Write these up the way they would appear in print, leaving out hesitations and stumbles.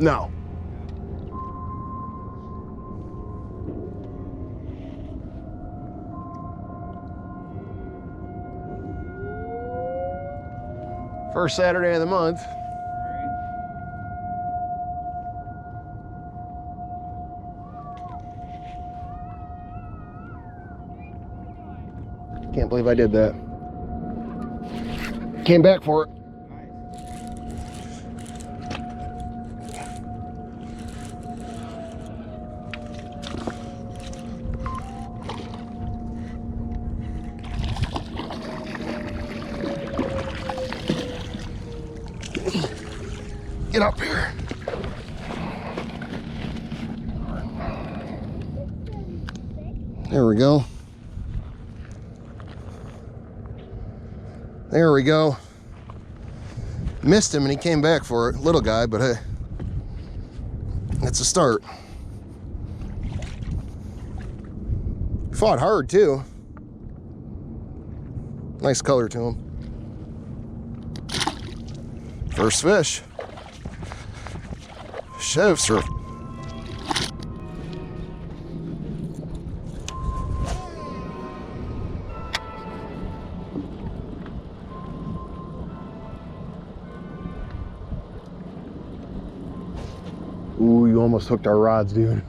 No. First Saturday of the month. Can't believe I did that. Came back for it. Get up here. There we go. There we go. Missed him and he came back for it. Little guy, but hey, that's a start. Fought hard too. Nice color to him. First fish. Chef, sir. Ooh, you almost hooked our rods, dude.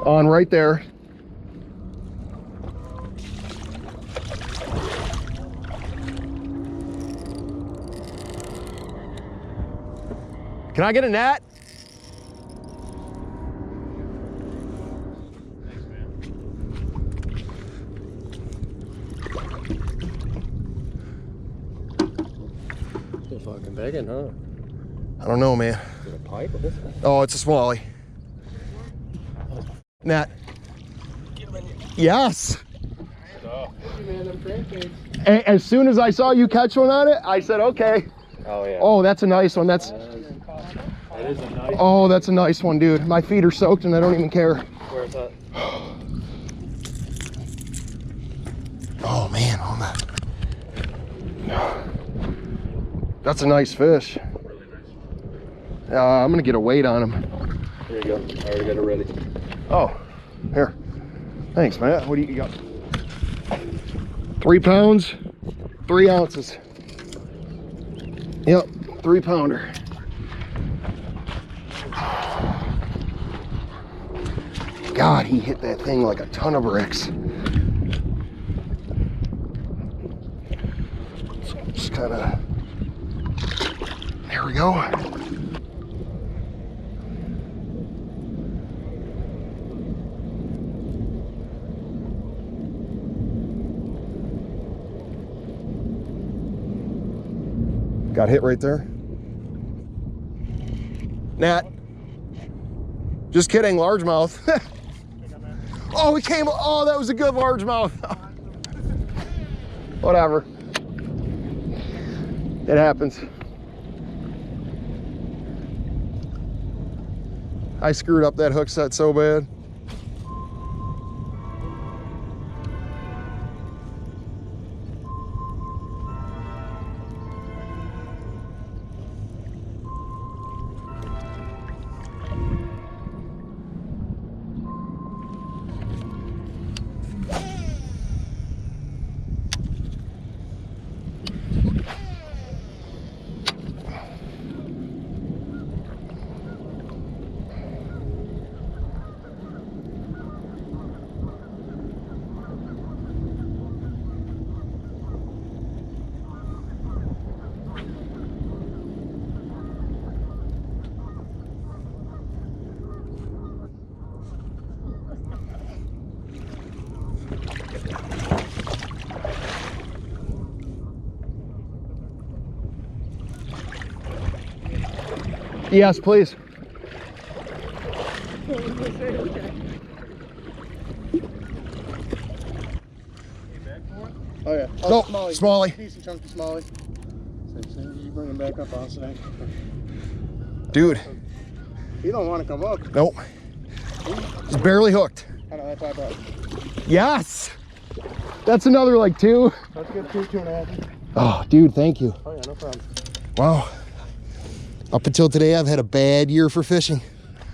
On right there. Can I get a net? Thanks, man. Still fucking begging, huh? I don't know, man. Is it a pipe or this one? Oh, it's a smallie. Net. Yes. As soon as I saw you catch one on it, I said, okay. Oh, yeah. Oh, that's a nice one. That's. That is a nice Oh, that's a nice one, dude. My feet are soaked and I don't even care. Where's that? Oh, man. Hold on. That's a nice fish. Really nice. I'm going to get a weight on him. Here you go. I already got it ready. Oh, here. Thanks, Matt. What do you got? 3 pounds, 3 ounces. Yep, 3 pounder. God, he hit that thing like a ton of bricks. So just kind of, there we go. Got hit right there. Nat. Just kidding, largemouth. Oh, it came, oh, that was a good largemouth. Whatever. It happens. I screwed up that hook set so bad. Yes, please. Oh yeah. Oh, No, smallie. smallie. Decent chunky smallie. So as soon as you bring him back up, I'll say. Dude. You don't want to come up. Nope. Just barely hooked. I know, that's why I brought it. Yes! That's another like 2. That's good, 2.5. Oh, dude, thank you. Oh yeah, no problem. Wow. Up until today, I've had a bad year for fishing.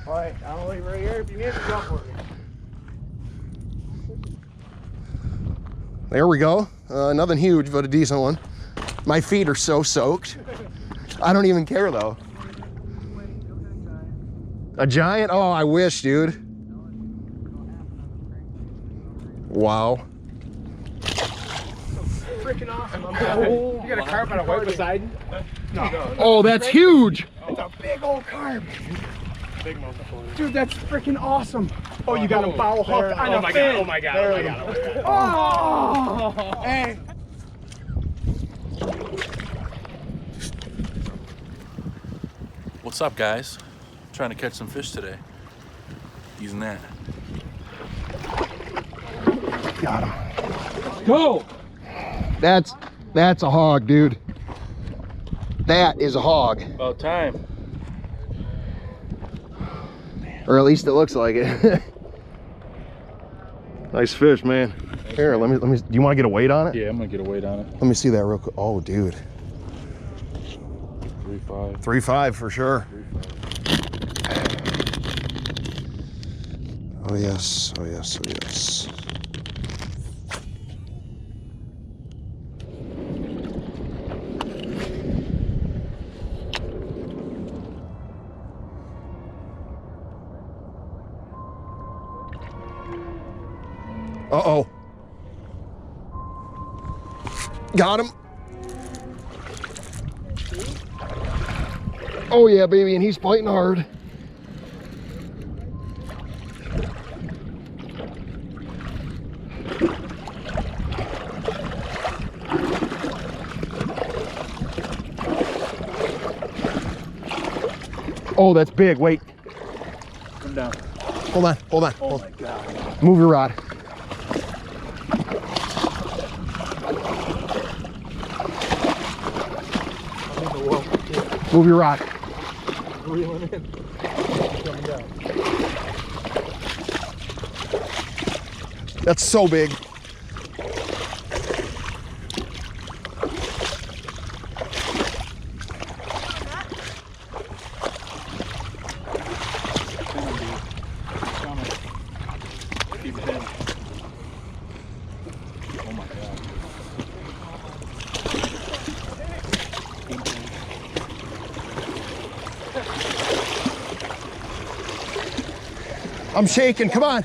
All right, I'll leave right here. If you need to go for me. There we go. Nothing huge, but a decent one. My feet are so soaked. I don't even care though. A giant? Oh, I wish, dude. Wow. Freaking awesome. You got a carp on a white beside you? No. Oh, that's huge. It's a big old carp. Big mouth. Dude, that's freaking awesome. Oh, you got a bow hook on a fin. Oh my god, oh my god, oh my god. Oh! Hey. What's up, guys? Trying to catch some fish today. Using that. Got him. Go! That's a hog, dude. That is a hog. About time. Or at least it looks like it. Nice fish, man. Here, let me, do you want to get a weight on it? Yeah, I'm gonna get a weight on it. Let me see that real quick. Oh, dude. 3.5. 3.5 for sure. 3.5. Oh yes, oh yes, oh yes. Uh-oh. Got him. Oh yeah, baby, and he's fighting hard. Oh, that's big. Wait. Come down. Hold on, hold on. Oh my god. Move your rod. Move your rod. Reeling in. Coming down. That's so big. Keep it in. Oh my god. I'm shaking, come on.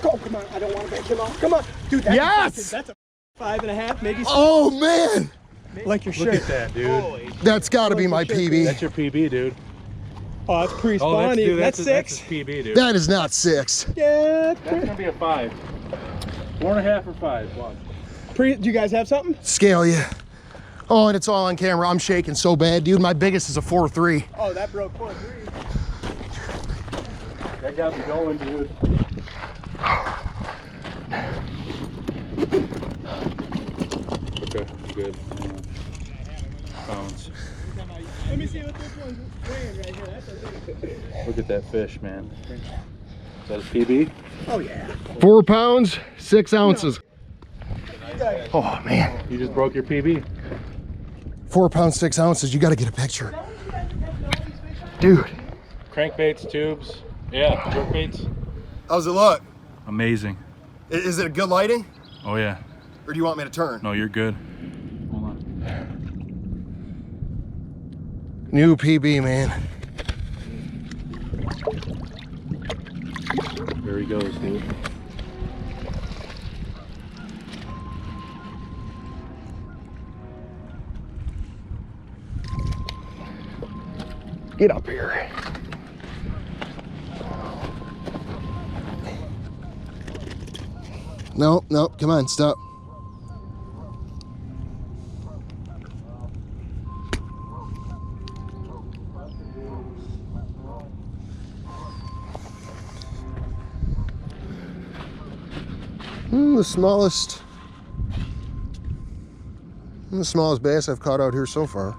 Go, come on. I don't want to break him off. Come on. Dude, that's Yes! that's a 5.5, maybe 6. Oh man, Like your shirt. Look at that, dude. that's gotta be my PB. That's your PB, dude. Oh, that's pre-spawn. Oh, that's, dude, that's that's 6. his PB, dude. That is not 6. Yeah. That's gonna be a 5. 4.5 or 5. Watch. Do you guys have something? Scale you. Oh, and it's all on camera. I'm shaking so bad, dude. My biggest is a 4.3. Oh, that broke 4.3. That got me going, dude. Okay, good. Bounce. Let me see what this one's weighing right here. That's a big. Look at that fish, man. Is that a PB? Oh yeah. 4 pounds, 6 ounces. Oh man. You just broke your PB. 4 pounds, 6 ounces. You gotta get a picture. Dude. Crankbaits, tubes. Yeah, jerkbaits. How's it look? Amazing. Is it a good lighting? Oh yeah. Or do you want me to turn? No, you're good. Hold on. New PB, man. There he goes, dude. Get up here. No, no, come on, stop. The smallest bass I've caught out here so far.